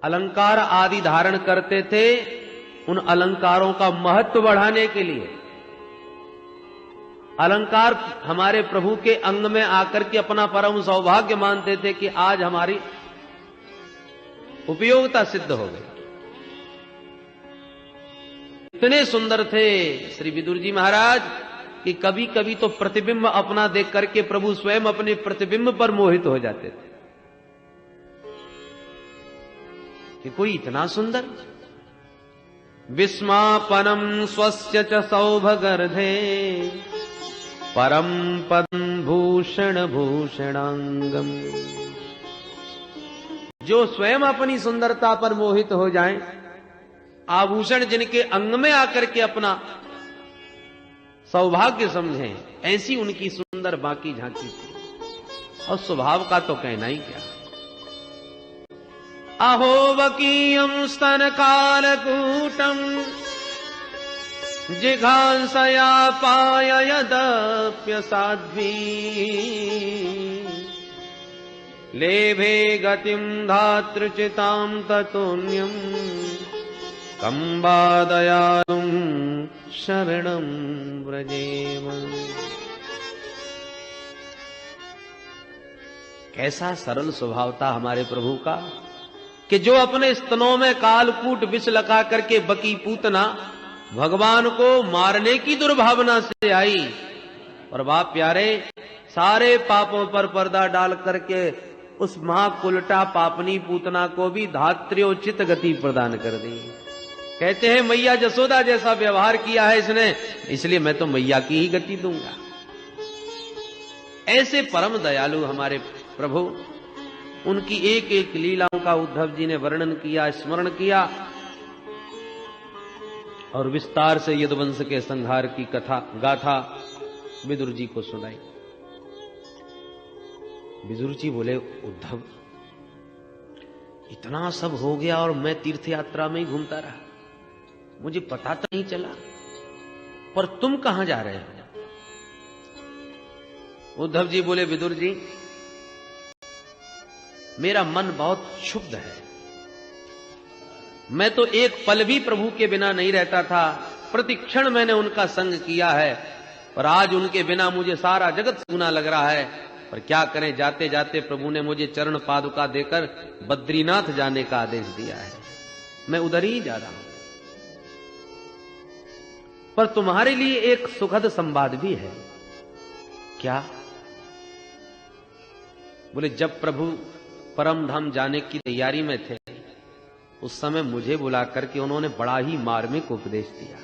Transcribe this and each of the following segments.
अलंकार आदि धारण करते थे, उन अलंकारों का महत्व बढ़ाने के लिए। अलंकार हमारे प्रभु के अंग में आकर के अपना परम सौभाग्य मानते थे कि आज हमारी उपयोगिता सिद्ध हो गई। इतने सुंदर थे श्री विदुर जी महाराज कि कभी कभी तो प्रतिबिंब अपना देख करके प्रभु स्वयं अपने प्रतिबिंब पर मोहित हो जाते थे कि कोई इतना सुंदर। विस्मापनम स्वस्य च सौभगर्धे परम पदम भूषण भूषणांगम। जो स्वयं अपनी सुंदरता पर मोहित हो जाएं, आभूषण जिनके अंग में आकर के अपना सौभाग्य समझें, ऐसी उनकी सुंदर बाकी झांकी थी। और स्वभाव का तो कहना ही क्या। अहो वकीयम स्तन कालकूटम जिघांसया पाययदप्य साध्वी लेभे गतिम धातृचितां ततोन्यम कंबादयालुम शरणं व्रजेम। कैसा सरल स्वभाव था हमारे प्रभु का कि जो अपने स्तनों में कालकूट विष लगा करके बकी पूतना भगवान को मारने की दुर्भावना से आई, और बाप प्यारे सारे पापों पर पर्दा डाल करके उस महाकुलटा पापनी पूतना को भी धात्र्योचित गति प्रदान कर दी। कहते हैं मैया जसोदा जैसा व्यवहार किया है इसने, इसलिए मैं तो मैया की ही गति दूंगा। ऐसे परम दयालु हमारे प्रभु, उनकी एक एक लीलाओं का उद्धव जी ने वर्णन किया, स्मरण किया और विस्तार से यदुवंश के संहार की कथा गाथा विदुर जी को सुनाई। विदुर जी बोले, उद्धव इतना सब हो गया और मैं तीर्थ यात्रा में ही घूमता रहा, मुझे पता तो नहीं चला, पर तुम कहां जा रहे हो? उद्धव जी बोले, विदुर जी मेरा मन बहुत क्षुब्ध है, मैं तो एक पल भी प्रभु के बिना नहीं रहता था, प्रतिक्षण मैंने उनका संग किया है, पर आज उनके बिना मुझे सारा जगत सूना लग रहा है। पर क्या करें, जाते जाते प्रभु ने मुझे चरण पादुका देकर बद्रीनाथ जाने का आदेश दिया है, मैं उधर ही जा रहा हूं। पर तुम्हारे लिए एक सुखद संवाद भी है। क्या? बोले, जब प्रभु परम धाम जाने की तैयारी में थे, उस समय मुझे बुला करके उन्होंने बड़ा ही मार्मिक उपदेश दिया,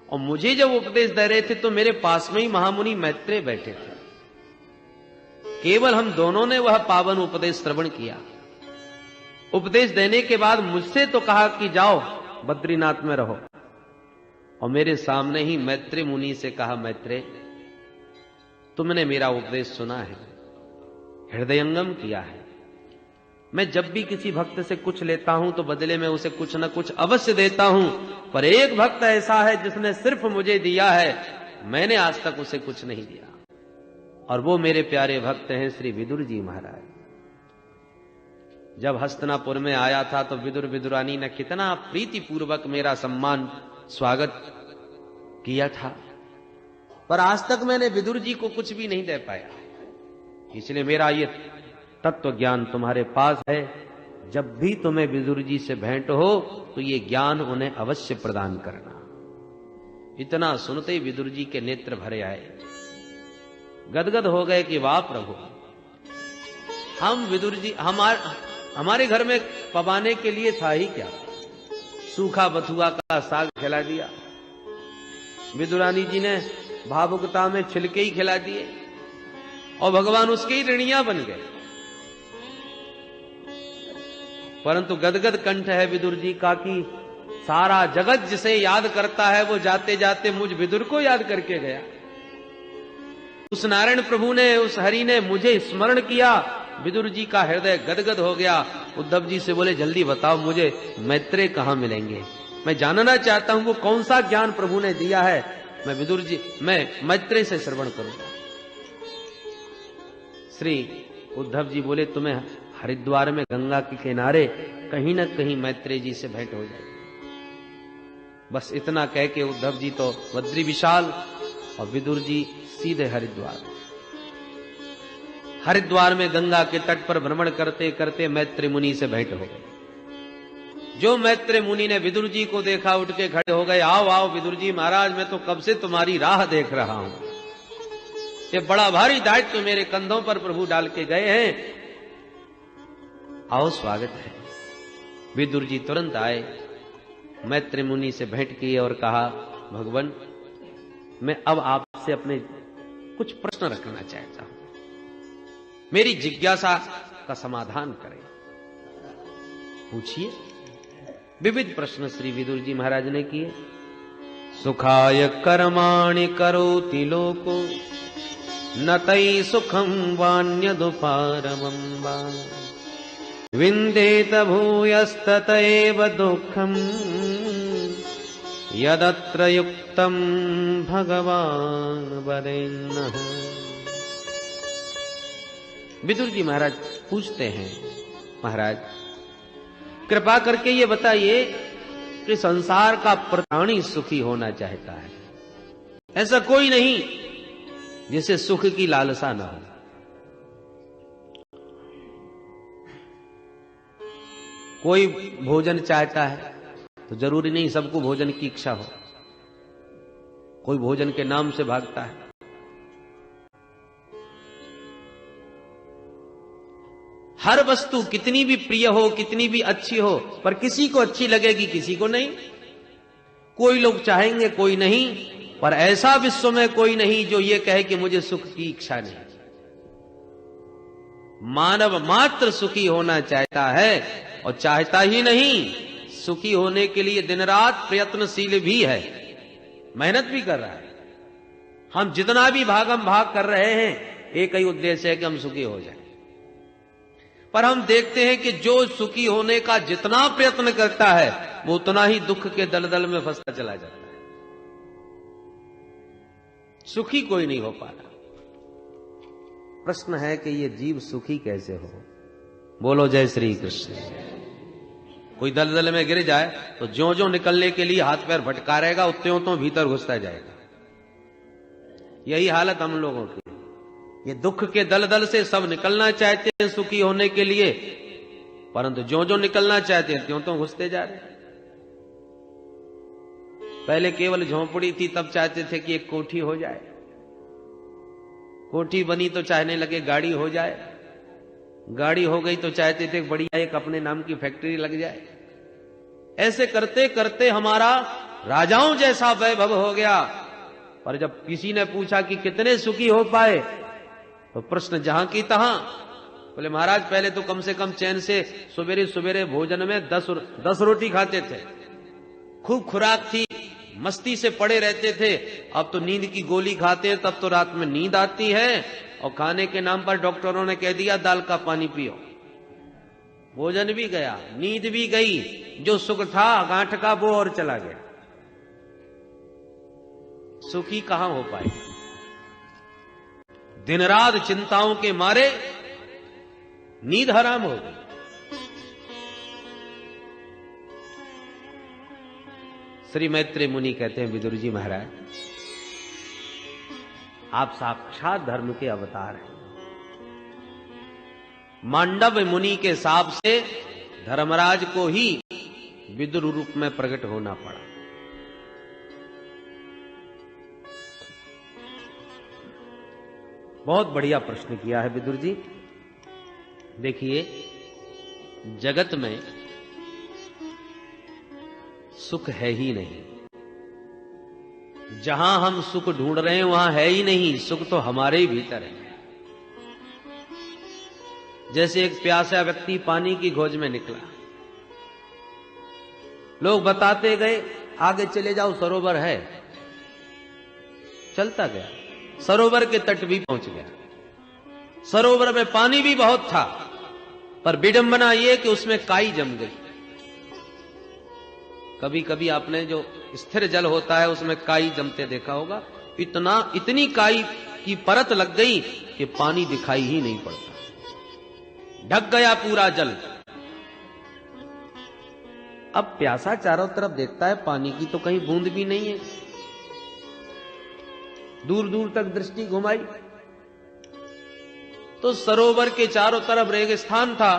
और मुझे जब उपदेश दे रहे थे तो मेरे पास में ही महामुनि मैत्रेय बैठे थे। केवल हम दोनों ने वह पावन उपदेश श्रवण किया। उपदेश देने के बाद मुझसे तो कहा कि जाओ बद्रीनाथ में रहो, और मेरे सामने ही मैत्रेय मुनि से कहा, मैत्रेय तुमने मेरा उपदेश सुना है, हृदयंगम किया है, मैं जब भी किसी भक्त से कुछ लेता हूं तो बदले में उसे कुछ न कुछ अवश्य देता हूं, पर एक भक्त ऐसा है जिसने सिर्फ मुझे दिया है, मैंने आज तक उसे कुछ नहीं दिया, और वो मेरे प्यारे भक्त हैं श्री विदुर जी महाराज। जब हस्तिनापुर में आया था तो विदुर विदुरानी ने कितना प्रीति पूर्वक मेरा सम्मान स्वागत किया था, पर आज तक मैंने विदुर जी को कुछ भी नहीं दे पाया। इसलिए मेरा ये तत्व ज्ञान तुम्हारे पास है, जब भी तुम्हें विदुर जी से भेंट हो तो ये ज्ञान उन्हें अवश्य प्रदान करना। इतना सुनते ही विदुर जी के नेत्र भरे आए, गदगद हो गए कि वाह प्रभु, हम विदुर जी हमारे घर में पवाने के लिए था ही क्या, सूखा बथुआ का साग खिला दिया, विदुरानी जी ने भावुकता में छिलके ही खिला दिए, और भगवान उसके ही ऋणिया बन गए। परंतु गदगद कंठ है विदुर जी का कि सारा जगत जिसे याद करता है वो जाते जाते मुझ विदुर को याद करके गया। उस नारायण प्रभु ने, उस हरि ने मुझे स्मरण किया, विदुर जी का हृदय गदगद हो गया। उद्धव जी से बोले, जल्दी बताओ मुझे मैत्रेय कहां मिलेंगे, मैं जानना चाहता हूं वो कौन सा ज्ञान प्रभु ने दिया है, मैं मैत्रेय से श्रवण करूंगा। श्री उद्धव जी बोले, तुम्हें हरिद्वार में गंगा के किनारे कहीं न कहीं मैत्रेय जी से भेंट हो जाएगी। बस इतना कह के उद्धव जी तो बद्री विशाल और विदुर जी सीधे हरिद्वार। हरिद्वार में गंगा के तट पर भ्रमण करते करते मैत्रेय मुनि से भेंट हो गई। जो मैत्रेय मुनि ने विदुर जी को देखा उठ के खड़े हो गए, आओ आओ विदुर जी महाराज, मैं तो कब से तुम्हारी राह देख रहा हूं। ये बड़ा भारी दायित्व मेरे कंधों पर प्रभु डाल के गए हैं, आओ स्वागत है। विदुर जी तुरंत आए, मैत्रेय मुनि से भेंट की और कहा, भगवान मैं अब आपसे अपने कुछ प्रश्न रखना चाहता हूं, मेरी जिज्ञासा का समाधान करें। पूछिए। विविध प्रश्न श्री विदुर जी महाराज ने किए। सुखाय कर्माणि करोति लोको न तै सुखम वान्यदुपारमं वा विन्देत भूयस्ततैव दुःखम् यदत्र युक्तम् भगवान् वरेण्यः। विदुर जी महाराज पूछते हैं, महाराज कृपा करके ये बताइए कि संसार का प्राणी सुखी होना चाहता है। ऐसा कोई नहीं जिसे सुख की लालसा न हो। कोई भोजन चाहता है तो जरूरी नहीं सबको भोजन की इच्छा हो। कोई भोजन के नाम से भागता है। हर वस्तु कितनी भी प्रिय हो, कितनी भी अच्छी हो, पर किसी को अच्छी लगेगी, किसी को नहीं। कोई लोग चाहेंगे, कोई नहीं, पर ऐसा विश्व में कोई नहीं जो ये कहे कि मुझे सुख की इच्छा नहीं। मानव मात्र सुखी होना चाहता है, और चाहता ही नहीं, सुखी होने के लिए दिन रात प्रयत्नशील भी है, मेहनत भी कर रहा है। हम जितना भी भागम भाग कर रहे हैं, एक ही उद्देश्य है कि हम सुखी हो जाएं। पर हम देखते हैं कि जो सुखी होने का जितना प्रयत्न करता है, वो उतना ही दुख के दलदल में फंसता चला जाता है। सुखी कोई नहीं हो पा रहा। प्रश्न है कि ये जीव सुखी कैसे हो? बोलो जय श्री कृष्ण। कोई दलदल में गिर जाए तो ज्यों-ज्यों निकलने के लिए हाथ पैर भटका रहेगा, त्यों भीतर घुसता जाएगा। यही हालत हम लोगों की। ये दुख के दलदल से सब निकलना चाहते हैं सुखी होने के लिए, परंतु ज्यों-ज्यों निकलना चाहते हैं त्यों घुसते जा रहे हैं। पहले केवल झोंपड़ी थी, तब चाहते थे कि एक कोठी हो जाए। कोठी बनी तो चाहने लगे गाड़ी हो जाए। गाड़ी हो गई तो चाहते थे बढ़िया एक अपने नाम की फैक्ट्री लग जाए। ऐसे करते करते हमारा राजाओं जैसा वैभव हो गया। पर जब किसी ने पूछा कि कितने सुखी हो पाए, तो प्रश्न जहां की तहां। बोले महाराज पहले तो कम से कम चैन से सवेरे सवेरे भोजन में 10 रोटी खाते थे, खूब खुराक थी, मस्ती से पड़े रहते थे। अब तो नींद की गोली खाते हैं, तब तो रात में नींद आती है, और खाने के नाम पर डॉक्टरों ने कह दिया दाल का पानी पियो। भोजन भी गया, नींद भी गई, जो सुख था गांठ का वो और चला गया। सुखी कहां हो पाए? दिन रात चिंताओं के मारे नींद हराम हो गई। श्री मैत्रेय मुनि कहते हैं, विदुर जी महाराज आप साक्षात धर्म के अवतार हैं। मांडव मुनि के शाप से धर्मराज को ही विदुर रूप में प्रकट होना पड़ा। बहुत बढ़िया प्रश्न किया है विदुर जी। देखिए, जगत में सुख है ही नहीं। जहां हम सुख ढूंढ रहे हैं वहां है ही नहीं। सुख तो हमारे ही भीतर है। जैसे एक प्यासा व्यक्ति पानी की खोज में निकला, लोग बताते गए आगे चले जाओ सरोवर है, चलता गया, सरोवर के तट भी पहुंच गया। सरोवर में पानी भी बहुत था, पर विडंबना यह कि उसमें काई जम गई। कभी कभी आपने जो स्थिर जल होता है उसमें काई जमते देखा होगा। इतनी काई की परत लग गई कि पानी दिखाई ही नहीं पड़ता। ढक गया पूरा जल। अब प्यासा चारों तरफ देखता है, पानी की तो कहीं बूंद भी नहीं है। दूर दूर तक दृष्टि घुमाई तो सरोवर के चारों तरफ रेगिस्तान था।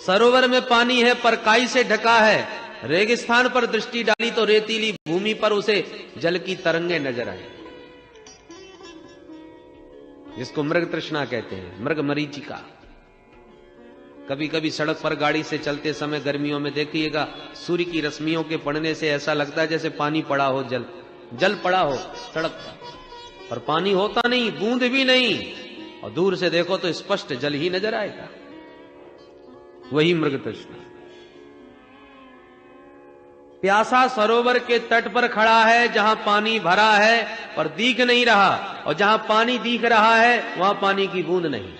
सरोवर में पानी है पर काई से ढका है। रेगिस्तान पर दृष्टि डाली तो रेतीली भूमि पर उसे जल की तरंगे नजर आई, जिसको मृग तृष्णा कहते हैं, मृग मरीचिका। कभी कभी सड़क पर गाड़ी से चलते समय गर्मियों में देखिएगा, सूर्य की रश्मियों के पड़ने से ऐसा लगता है जैसे पानी पड़ा हो, जल पड़ा हो सड़क पर, और पानी होता नहीं, बूंद भी नहीं, और दूर से देखो तो स्पष्ट जल ही नजर आएगा। वही मृग तृष्णा। प्यासा सरोवर के तट पर खड़ा है, जहां पानी भरा है पर दिख नहीं रहा, और जहां पानी दिख रहा है वहां पानी की बूंद नहीं।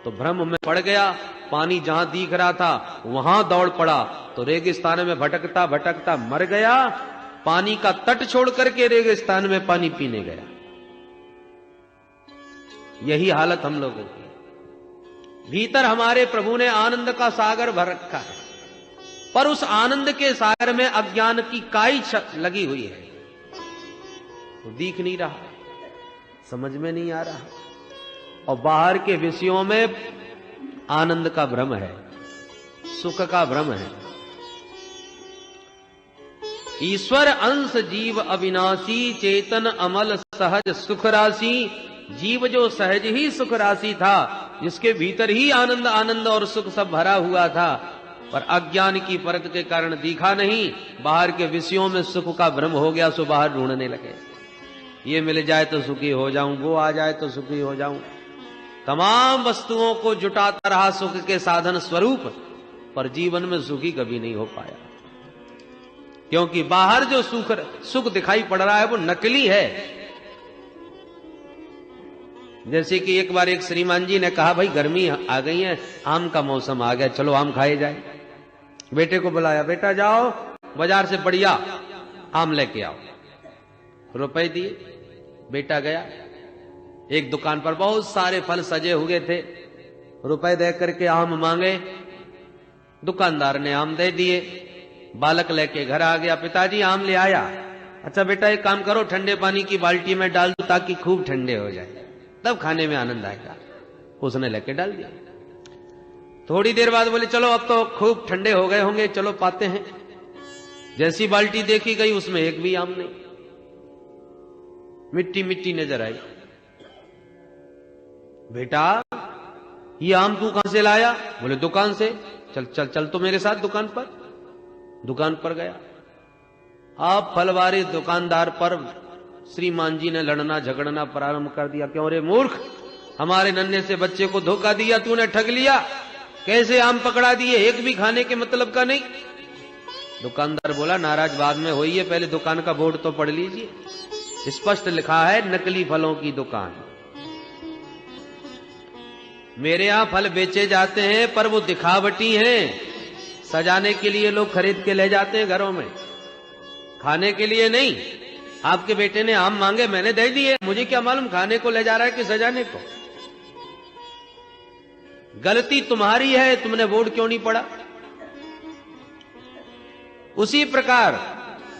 तो भ्रम में पड़ गया, पानी जहां दिख रहा था वहां दौड़ पड़ा, तो रेगिस्तान में भटकता भटकता मर गया। पानी का तट छोड़ करके रेगिस्तान में पानी पीने गया। यही हालत हम लोगों की। भीतर हमारे प्रभु ने आनंद का सागर भर रखा है, पर उस आनंद के सागर में अज्ञान की काई लगी हुई है। तो दिख नहीं रहा, समझ में नहीं आ रहा, और बाहर के विषयों में आनंद का भ्रम है, सुख का भ्रम है। ईश्वर अंश जीव अविनाशी, चेतन अमल सहज सुख राशि। जीव जो सहज ही सुख राशि था, जिसके भीतर ही आनंद आनंद और सुख सब भरा हुआ था, पर अज्ञान की परत के कारण दिखा नहीं। बाहर के विषयों में सुख का भ्रम हो गया, सो बाहर ढूंढने लगे। ये मिल जाए तो सुखी हो जाऊं, वो आ जाए तो सुखी हो जाऊं। तमाम वस्तुओं को जुटाता रहा सुख के साधन स्वरूप, पर जीवन में सुखी कभी नहीं हो पाया, क्योंकि बाहर जो सुख दिखाई पड़ रहा है वो नकली है। जैसे कि एक बार एक श्रीमान जी ने कहा, भाई गर्मी आ गई है, आम का मौसम आ गया, चलो आम खाए जाए। बेटे को बुलाया, बेटा जाओ बाजार से बढ़िया आम लेके आओ। रुपए दिए, बेटा गया। एक दुकान पर बहुत सारे फल सजे हुए थे, रुपए दे करके आम मांगे, दुकानदार ने आम दे दिए। बालक लेके घर आ गया, पिताजी आम ले आया। अच्छा बेटा एक काम करो, ठंडे पानी की बाल्टी में डाल दो ताकि खूब ठंडे हो जाए, तब खाने में आनंद आएगा। उसने लेके डाल दिया। थोड़ी देर बाद बोले चलो अब तो खूब ठंडे हो गए होंगे, चलो पाते हैं। जैसी बाल्टी देखी गई उसमें एक भी आम नहीं, मिट्टी मिट्टी नजर आई। बेटा ये आम तू कहां से लाया? बोले दुकान से। चल चल चल तो मेरे साथ दुकान पर। दुकान पर गया। आप फलवारी दुकानदार पर श्रीमान जी ने लड़ना झगड़ना प्रारंभ कर दिया। क्यों रे मूर्ख, हमारे नन्हे से बच्चे को धोखा दिया, तूने ठग लिया, कैसे आम पकड़ा दिए, एक भी खाने के मतलब का नहीं। दुकानदार बोला नाराज बाद में होइए, पहले दुकान का बोर्ड तो पढ़ लीजिए, स्पष्ट लिखा है नकली फलों की दुकान। मेरे यहां फल बेचे जाते हैं पर वो दिखावटी हैं, सजाने के लिए लोग खरीद के ले जाते हैं घरों में, खाने के लिए नहीं। आपके बेटे ने आम मांगे, मैंने दे दिए, मुझे क्या मालूम खाने को ले जा रहा है कि सजाने को। गलती तुम्हारी है, तुमने बोर्ड क्यों नहीं पढ़ा। उसी प्रकार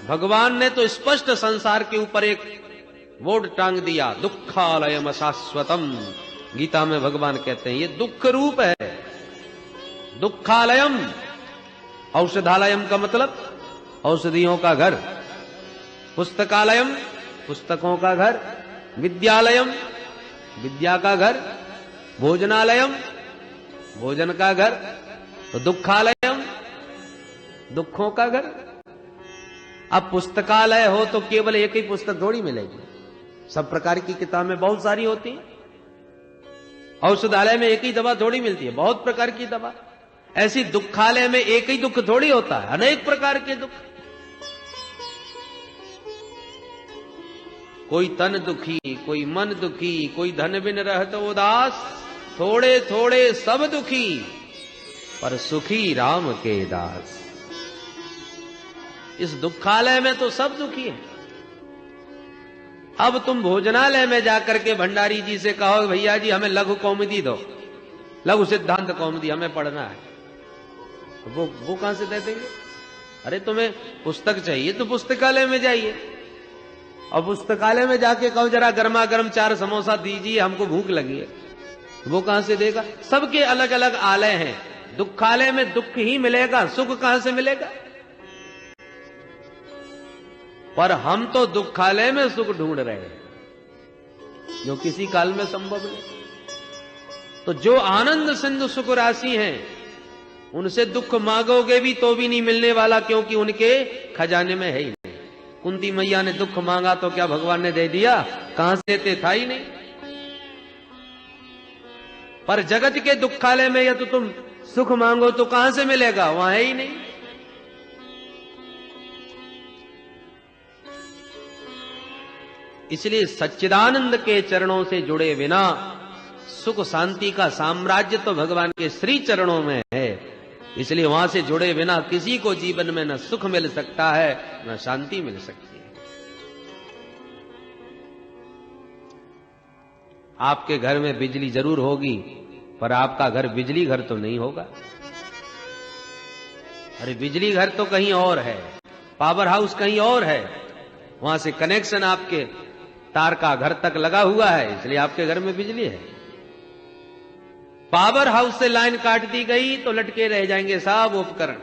भगवान ने तो स्पष्ट संसार के ऊपर एक बोर्ड टांग दिया, दुखालयम शाश्वतम। गीता में भगवान कहते हैं ये दुख रूप है। दुखालयम, औषधालयम का मतलब औषधियों का घर, पुस्तकालयम पुस्तकों का घर, विद्यालयम विद्या का घर, भोजनालयम भोजन का घर, तो दुखालयम दुखों का घर। अब पुस्तकालय हो तो केवल एक ही पुस्तक थोड़ी मिलेगी, सब प्रकार की किताबें बहुत सारी होती हैं। औषधालय में एक ही दवा थोड़ी मिलती है, बहुत प्रकार की दवा। ऐसी दुखालय में एक ही दुख थोड़ी होता है, अनेक प्रकार के दुख। कोई तन दुखी, कोई मन दुखी, कोई धन बिन रहत उदास, थोड़े थोड़े सब दुखी, पर सुखी राम के दास। इस दुखालय में तो सब दुखी है। अब तुम भोजनालय में जाकर के भंडारी जी से कहो भैया जी हमें लघु कौमुदी दो, लघु सिद्धांत कौमुदी हमें पढ़ना है, वो कहां से दे देंगे? अरे तुम्हें पुस्तक चाहिए तो पुस्तकालय में जाइए, और पुस्तकालय में जाके कहो जरा गर्मा गर्म 4 समोसा दीजिए हमको भूख लगी है, वो कहां से देगा? सबके अलग अलग आलय हैं। दुखालय में दुख ही मिलेगा, सुख कहां से मिलेगा? पर हम तो दुखालय में सुख ढूंढ रहे हैं, जो किसी काल में संभव नहीं। तो जो आनंद सिंधु सुख राशि हैं, उनसे दुख मांगोगे भी तो भी नहीं मिलने वाला, क्योंकि उनके खजाने में है ही नहीं। कुंती मैया ने दुख मांगा तो क्या भगवान ने दे दिया? कहां से देते, था ही नहीं। पर जगत के दुखालय में या तो तुम सुख मांगो तो कहां से मिलेगा? वहां है ही नहीं। इसलिए सच्चिदानंद के चरणों से जुड़े बिना सुख शांति का साम्राज्य तो भगवान के श्री चरणों में है। इसलिए वहां से जुड़े बिना किसी को जीवन में न सुख मिल सकता है न शांति मिल सकती है। आपके घर में बिजली जरूर होगी, पर आपका घर बिजली घर तो नहीं होगा। अरे बिजली घर तो कहीं और है, पावर हाउस कहीं और है, वहां से कनेक्शन आपके तार का घर तक लगा हुआ है, इसलिए आपके घर में बिजली है। पावर हाउस से लाइन काट दी गई तो लटके रह जाएंगे सब उपकरण,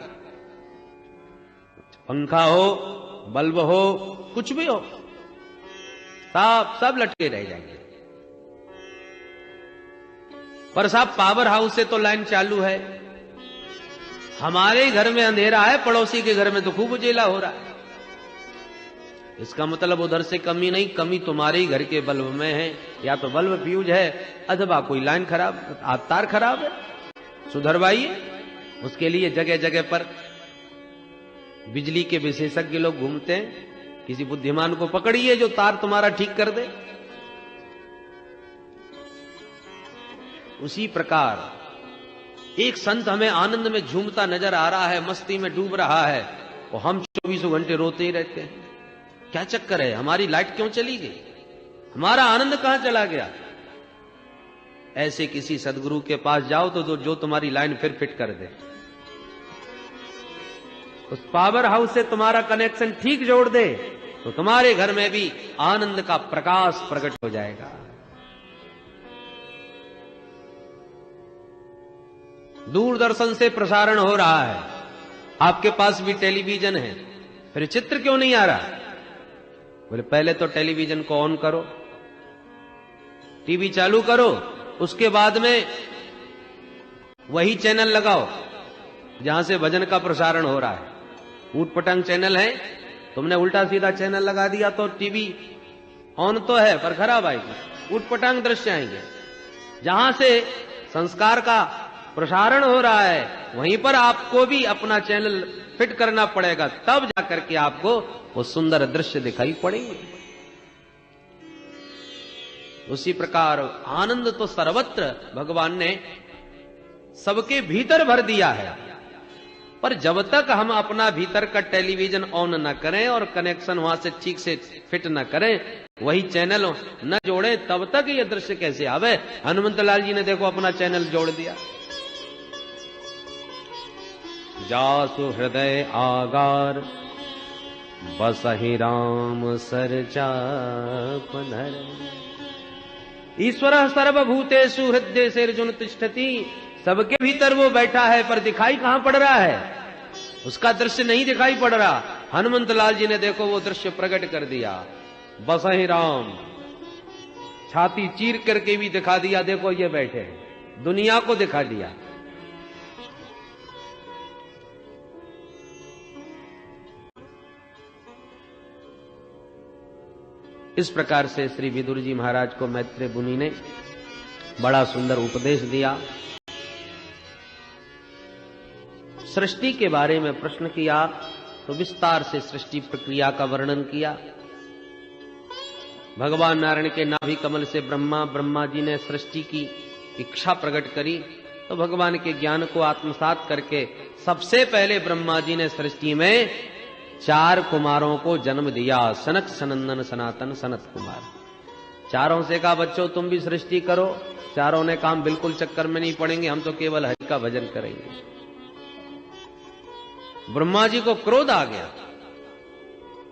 पंखा हो, बल्ब हो, कुछ भी हो, सब लटके रह जाएंगे। पर साहब पावर हाउस से तो लाइन चालू है, हमारे घर में अंधेरा है, पड़ोसी के घर में तो खूब उजेला हो रहा है। इसका मतलब उधर से कमी नहीं, कमी तुम्हारे ही घर के बल्ब में है, या तो बल्ब फ्यूज है अथवा कोई लाइन खराब, तार खराब है, सुधरवाइए। उसके लिए जगह जगह पर बिजली के विशेषज्ञ लोग घूमते हैं, किसी बुद्धिमान को पकड़िए जो तार तुम्हारा ठीक कर दे। उसी प्रकार एक संत हमें आनंद में झूमता नजर आ रहा है, मस्ती में डूब रहा है, और हम 24 घंटे रोते ही रहते हैं। क्या चक्कर है? हमारी लाइट क्यों चली गई? हमारा आनंद कहां चला गया? ऐसे किसी सदगुरु के पास जाओ तो जो तुम्हारी लाइन फिर फिट कर दे, उस पावर हाउस से तुम्हारा कनेक्शन ठीक जोड़ दे, तो तुम्हारे घर में भी आनंद का प्रकाश प्रकट हो जाएगा। दूरदर्शन से प्रसारण हो रहा है, आपके पास भी टेलीविजन है, फिर चित्र क्यों नहीं आ रहा? बोले पहले तो टेलीविजन को ऑन करो, टीवी चालू करो, उसके बाद में वही चैनल लगाओ जहां से भजन का प्रसारण हो रहा है। ऊट पटांग चैनल है, तुमने उल्टा सीधा चैनल लगा दिया तो टीवी ऑन तो है पर खराब आएगी, ऊट पटांग दृश्य आएंगे। जहां से संस्कार का प्रसारण हो रहा है वहीं पर आपको भी अपना चैनल फिट करना पड़ेगा, तब जाकर के आपको वो सुंदर दृश्य दिखाई पड़ेंगे। उसी प्रकार आनंद तो सर्वत्र भगवान ने सबके भीतर भर दिया है, पर जब तक हम अपना भीतर का टेलीविजन ऑन न करें और कनेक्शन वहां से ठीक से फिट न करें, वही चैनल न जोड़े, तब तक ये दृश्य कैसे आवे? हनुमंतलाल जी ने देखो अपना चैनल जोड़ दिया। जासु हृदय आगार बसहि राम सरचापन ईश्वर सर्वभूतेषु हृदय से अर्जुन तिष्ठति। सबके भीतर वो बैठा है, पर दिखाई कहां पड़ रहा है? उसका दृश्य नहीं दिखाई पड़ रहा। हनुमंतलाल जी ने देखो वो दृश्य प्रकट कर दिया। बसहि राम, छाती चीर करके भी दिखा दिया, देखो ये बैठे हैं, दुनिया को दिखा दिया। इस प्रकार से श्री विदुर जी महाराज को मैत्रेय मुनि ने बड़ा सुंदर उपदेश दिया। सृष्टि के बारे में प्रश्न किया तो विस्तार से सृष्टि प्रक्रिया का वर्णन किया। भगवान नारायण के नाभि कमल से ब्रह्मा जी ने सृष्टि की इच्छा प्रकट करी, तो भगवान के ज्ञान को आत्मसात करके सबसे पहले ब्रह्मा जी ने सृष्टि में 4 कुमारों को जन्म दिया, सनक सनंदन सनातन सनत कुमार। चारों से कहा बच्चों तुम भी सृष्टि करो। चारों ने काम बिल्कुल चक्कर में नहीं पड़ेंगे, हम तो केवल हरि का भजन करेंगे। ब्रह्मा जी को क्रोध आ गया,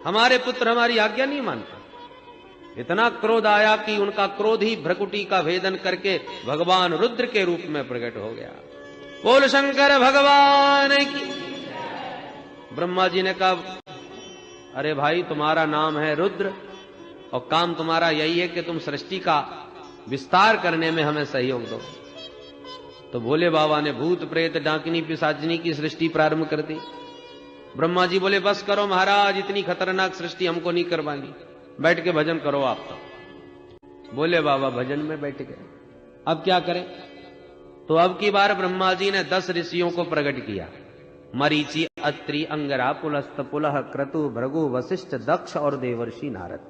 हमारे पुत्र हमारी आज्ञा नहीं मानते। इतना क्रोध आया कि उनका क्रोध ही भ्रकुटी का भेदन करके भगवान रुद्र के रूप में प्रकट हो गया। बोल शंकर भगवान की। ब्रह्मा जी ने कहा अरे भाई तुम्हारा नाम है रुद्र और काम तुम्हारा यही है कि तुम सृष्टि का विस्तार करने में हमें सहयोग दो। तो भोले बाबा ने भूत प्रेत डाकिनी पिशाचिनी की सृष्टि प्रारंभ कर दी। ब्रह्मा जी बोले बस करो महाराज, इतनी खतरनाक सृष्टि हमको नहीं करवानी, बैठ के भजन करो आप। तो बोले बाबा भजन में बैठ गए। अब क्या करें? तो अब की बार ब्रह्मा जी ने 10 ऋषियों को प्रकट किया। मरीचि, अत्रि, अंगरा, पुलस्त, पुलह, क्रतु, भृगु, वशिष्ठ, दक्ष और देवर्षि नारद।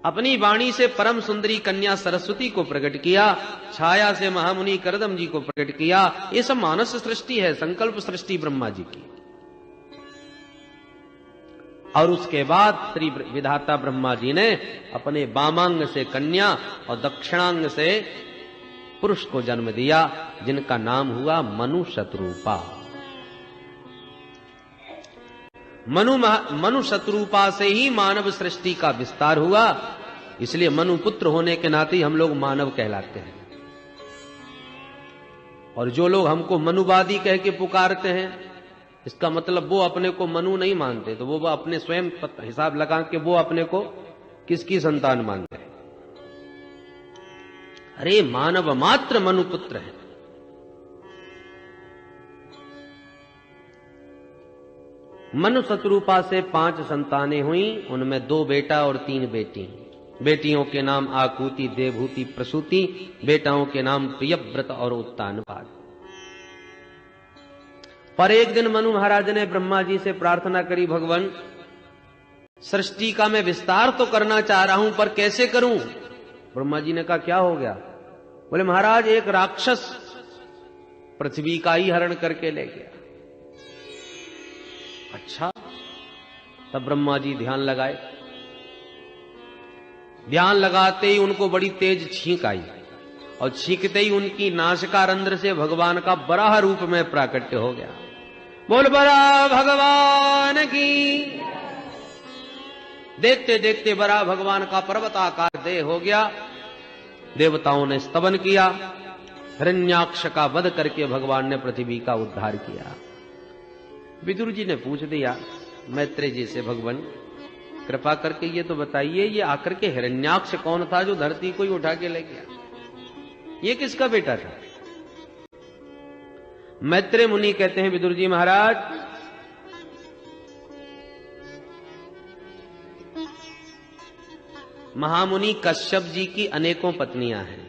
अपनी वाणी से परम सुंदरी कन्या सरस्वती को प्रकट किया, छाया से महामुनि करदम जी को प्रकट किया। ये सब मानस सृष्टि है, संकल्प सृष्टि ब्रह्मा जी की। और उसके बाद श्री विधाता ब्रह्मा जी ने अपने वामांग से कन्या और दक्षिणांग से पुरुष को जन्म दिया, जिनका नाम हुआ मनु शतरूपा। मनु शतरूपा से ही मानव सृष्टि का विस्तार हुआ, इसलिए मनु पुत्र होने के नाते हम लोग मानव कहलाते हैं। और जो लोग हमको मनुवादी कह के पुकारते हैं, इसका मतलब वो अपने को मनु नहीं मानते, तो वो अपने स्वयं हिसाब लगा के वो अपने को किसकी संतान मानते हैं। अरे मानव मात्र मनुपुत्र है। मनु शतरूपा से 5 संतानें हुई, उनमें 2 बेटा और 3 बेटी। बेटियों के नाम आकुति, देवहूति, प्रसूति। बेटाओं के नाम प्रियव्रत और उत्तानपाद। पर एक दिन मनु महाराज ने ब्रह्मा जी से प्रार्थना करी, भगवान सृष्टि का मैं विस्तार तो करना चाह रहा हूं, पर कैसे करूं? ब्रह्मा जी ने कहा क्या हो गया? बोले महाराज एक राक्षस पृथ्वी का ही हरण करके ले गया। अच्छा, तब ब्रह्मा जी ध्यान लगाए। ध्यान लगाते ही उनको बड़ी तेज छींक आई और छींकते ही उनकी नासिका रंध्र से भगवान का बराह रूप में प्राकट्य हो गया। बोल बरा भगवान की। देखते देखते बरा भगवान का पर्वताकार देह हो गया। देवताओं ने स्तवन किया, हिरण्याक्ष का वध करके भगवान ने पृथ्वी का उद्धार किया। विदुर जी ने पूछ दिया मैत्रेय जी से, भगवान कृपा करके ये तो बताइए, ये आकर के हिरण्याक्ष कौन था जो धरती को ही उठा के ले गया? ये किसका बेटा था? मैत्रेय मुनि कहते हैं विदुर जी महाराज, महामुनि कश्यप जी की अनेकों पत्नियां हैं।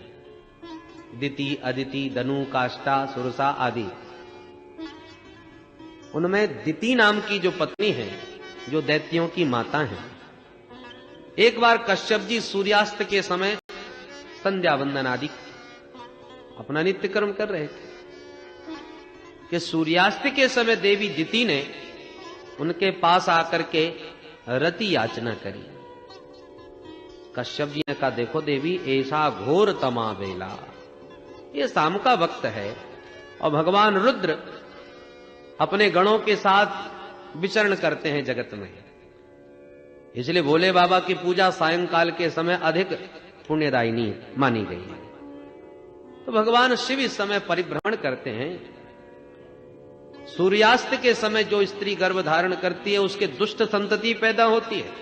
दिति, अदिति, दनु, काष्ठा, सुरसा आदि। उनमें दिति नाम की जो पत्नी है, जो दैत्यों की माता है, एक बार कश्यप जी सूर्यास्त के समय संध्या वंदन आदि अपना नित्य कर्म कर रहे थे कि सूर्यास्त के समय देवी दिति ने उनके पास आकर के रति याचना करी। कश्यप जी ने कहा देखो देवी, ऐसा घोर तमा बेला, ये शाम का वक्त है और भगवान रुद्र अपने गणों के साथ विचरण करते हैं जगत में, इसलिए भोले बाबा की पूजा सायंकाल के समय अधिक पुण्यदायिनी मानी गई है। तो भगवान शिव इस समय परिभ्रमण करते हैं। सूर्यास्त के समय जो स्त्री गर्भ धारण करती है उसके दुष्ट संतति पैदा होती है,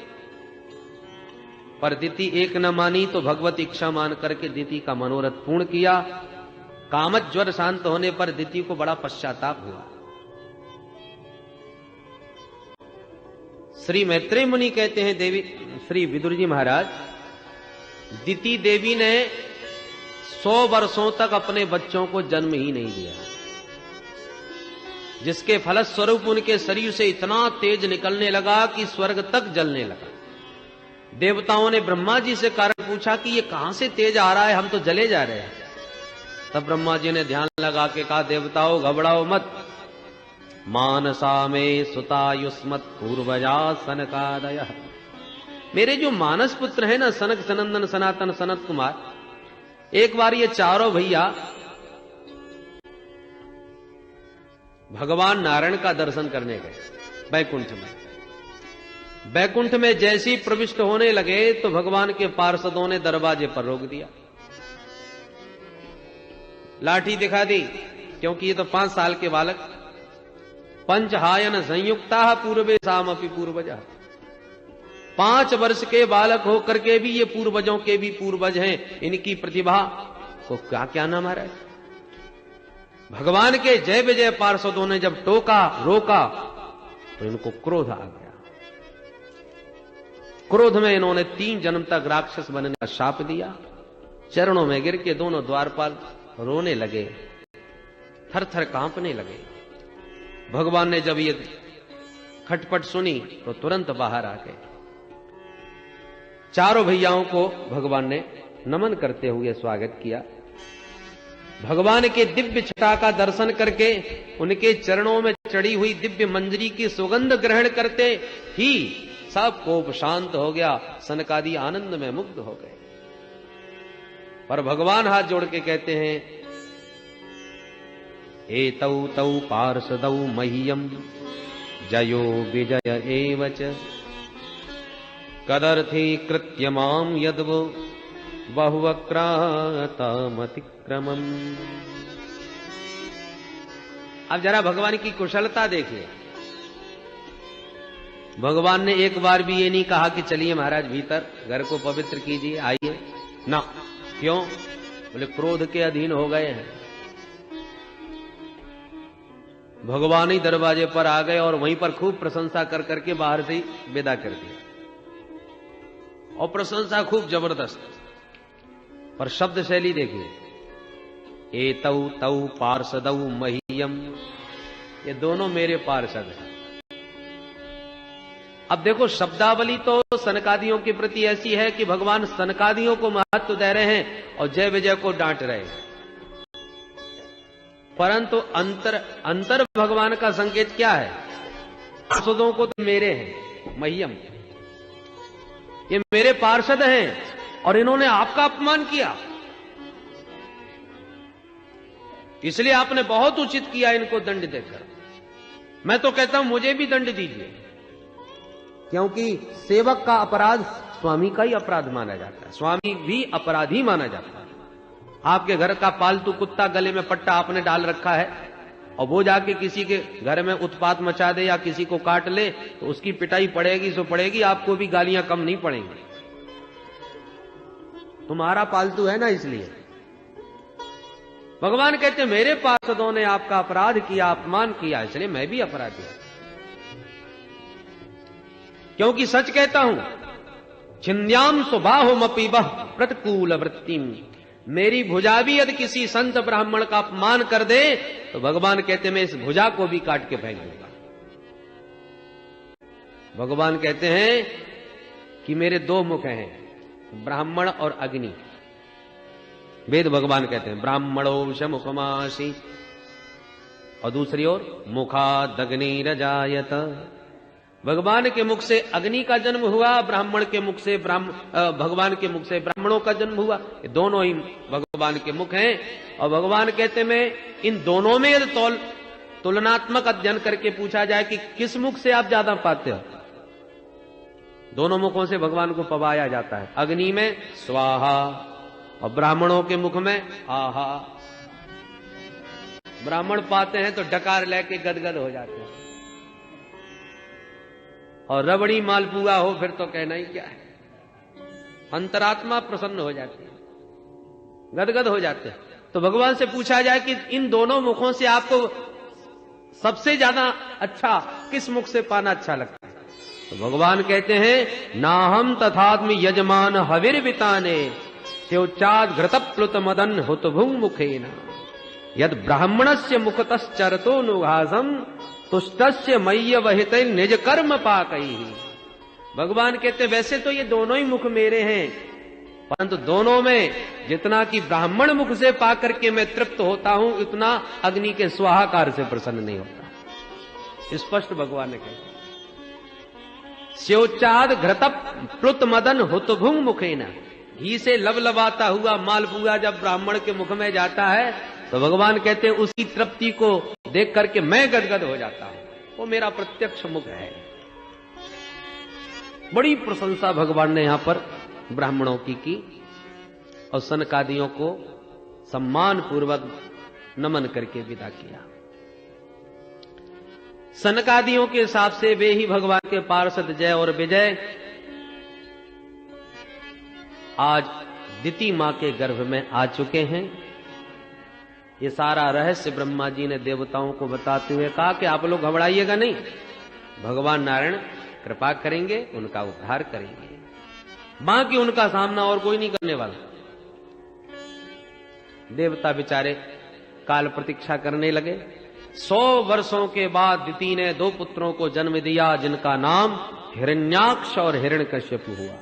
पर दिति एक न मानी तो भगवत इच्छा मान करके दिति का मनोरथ पूर्ण किया। कामत ज्वर शांत होने पर दिति को बड़ा पश्चाताप हुआ। श्री मैत्रेय मुनि कहते हैं देवी श्री विदुर जी महाराज, दिति देवी ने 100 वर्षों तक अपने बच्चों को जन्म ही नहीं दिया, जिसके फलस्वरूप उनके शरीर से इतना तेज निकलने लगा कि स्वर्ग तक जलने लगा। देवताओं ने ब्रह्मा जी से कारण पूछा कि ये कहां से तेज आ रहा है, हम तो जले जा रहे हैं। तब ब्रह्मा जी ने ध्यान लगा के कहा देवताओं घबराओ मत, मानसा में सुतायुष्मत पूर्वजा सनकादयः। मेरे जो मानस पुत्र है ना, सनक, सनंदन, सनातन, सनत कुमार, एक बार ये चारों भैया भगवान नारायण का दर्शन करने गए बैकुंठ में। बैकुंठ में जैसे ही प्रविष्ट होने लगे तो भगवान के पार्षदों ने दरवाजे पर रोक दिया, लाठी दिखा दी, क्योंकि ये तो 5 साल के बालक, पंचहायन संयुक्ता पूर्वे सामपि पूर्वजा, 5 वर्ष के बालक होकर के भी ये पूर्वजों के भी पूर्वज हैं, इनकी प्रतिभा को क्या क्या नाम आ रहा है। भगवान के जय विजय पार्षदों ने जब टोका, रोका, तो इनको क्रोध आ गया। क्रोध में इन्होंने 3 जन्म तक राक्षस बनने का शाप दिया। चरणों में गिर के दोनों द्वारपाल रोने लगे, थर थर कांपने लगे। भगवान ने जब ये खटपट सुनी तो तुरंत बाहर आ गए। चारों भैयाओं को भगवान ने नमन करते हुए स्वागत किया। भगवान के दिव्य छटा का दर्शन करके उनके चरणों में चढ़ी हुई दिव्य मंजरी की सुगंध ग्रहण करते ही सब कोप शांत हो गया। सनकादि आनंद में मुग्ध हो गए। पर भगवान हाथ जोड़ के कहते हैं, एतौ तौ पार्षदौ मह्यम जयो विजय एवच कदर्थी कृत्य माम यद्वो बहुवक्रातमतिक्रमम्। अब जरा भगवान की कुशलता देखिए। भगवान ने एक बार भी ये नहीं कहा कि चलिए महाराज भीतर घर को पवित्र कीजिए, आइए ना। क्यों? बोले क्रोध के अधीन हो गए हैं। भगवान ही दरवाजे पर आ गए और वहीं पर खूब प्रशंसा कर करके बाहर से ही विदा कर दिया। और प्रशंसा खूब जबरदस्त। पर शब्द शैली देखिए, एतौ तौ पार्षदौ मह्यम, ये दोनों मेरे पार्षद हैं। अब देखो शब्दावली तो सनकादियों के प्रति ऐसी है कि भगवान सनकादियों को महत्व दे रहे हैं और जय विजय को डांट रहे हैं। परंतु अंतर भगवान का संकेत क्या है? पार्षदों को तो मेरे हैं, मह्यम, ये मेरे पार्षद हैं और इन्होंने आपका अपमान किया, इसलिए आपने बहुत उचित किया इनको दंड देकर। मैं तो कहता हूं मुझे भी दंड दीजिए, क्योंकि सेवक का अपराध स्वामी का ही अपराध माना जाता है। स्वामी भी अपराधी माना जाता है। आपके घर का पालतू कुत्ता गले में पट्टा आपने डाल रखा है और वो जाके किसी के घर में उत्पात मचा दे या किसी को काट ले तो उसकी पिटाई पड़ेगी सो पड़ेगी, आपको भी गालियां कम नहीं पड़ेंगी। तुम्हारा पालतू है ना, इसलिए भगवान कहते मेरे पार्षदों ने आपका अपराध किया, अपमान किया, इसलिए मैं भी अपराधी हूं। क्योंकि सच कहता हूं, छिन्द्याम सुबाहुमपि वह प्रतिकूल वृत्तिम, मेरी भुजा भी यदि किसी संत ब्राह्मण का अपमान कर दे तो भगवान कहते मैं इस भुजा को भी काट के फेंक दूंगा। भगवान कहते हैं कि मेरे 2 मुख हैं, ब्राह्मण और अग्नि। वेद भगवान कहते हैं ब्राह्मणो शमुखमासी, और दूसरी ओर मुखादग्निरजायत। भगवान के मुख से अग्नि का जन्म हुआ, ब्राह्मण के मुख से भगवान के मुख से ब्राह्मणों का जन्म हुआ। ये दोनों ही भगवान के मुख हैं। और भगवान कहते मैं इन दोनों में यदि तुलनात्मक अध्ययन करके पूछा जाए कि किस मुख से आप ज्यादा पाते हो, दोनों मुखों से भगवान को पवाया जाता है। अग्नि में स्वाहा और ब्राह्मणों के मुख में आहा। ब्राह्मण पाते हैं तो डकार लेके गदगद हो जाते हैं, और रबड़ी मालपुआ हो फिर तो कहना ही क्या है। अंतरात्मा प्रसन्न हो जाती है, गदगद हो जाते हैं। तो भगवान से पूछा जाए कि इन दोनों मुखों से आपको सबसे ज्यादा अच्छा किस मुख से पाना अच्छा लगता है, तो भगवान कहते हैं नाहम तथात्म यजमान हविर्विताने स्योच्चाद घृतप्लुत मदन हुतभुंग मुखेन यद ब्राह्मणस्य मुखतश्चरतो नुघासम तुष्टस्य मय्य वहित निज कर्म पाकई। भगवान कहते वैसे तो ये दोनों ही मुख मेरे हैं, परंतु दोनों में जितना कि ब्राह्मण मुख से पाकर के मैं तृप्त होता हूं, उतना अग्नि के स्वाहाकार से प्रसन्न नहीं होता। स्पष्ट भगवान ने कहा। स्योचाद घृतप प्लुत मदन हुतभुंग मुखेन, घी से लबलबाता हुआ मालपुआ जब ब्राह्मण के मुख में जाता है तो भगवान कहते उसी तृप्ति को देख करके मैं गदगद हो जाता हूं, वो मेरा प्रत्यक्ष मुख है। बड़ी प्रशंसा भगवान ने यहां पर ब्राह्मणों की और सनकादियों को सम्मान पूर्वक नमन करके विदा किया। सनकादियों के हिसाब से वे ही भगवान के पार्षद जय और विजय आज दिति मां के गर्भ में आ चुके हैं। ये सारा रहस्य ब्रह्मा जी ने देवताओं को बताते हुए कहा कि आप लोग घबराइएगा नहीं, भगवान नारायण कृपा करेंगे, उनका उद्धार करेंगे, बाकी उनका सामना और कोई नहीं करने वाला। देवता बेचारे काल प्रतीक्षा करने लगे। 100 वर्षों के बाद दिति ने 2 पुत्रों को जन्म दिया जिनका नाम हिरण्याक्ष और हिरण्यकश्यप हुआ।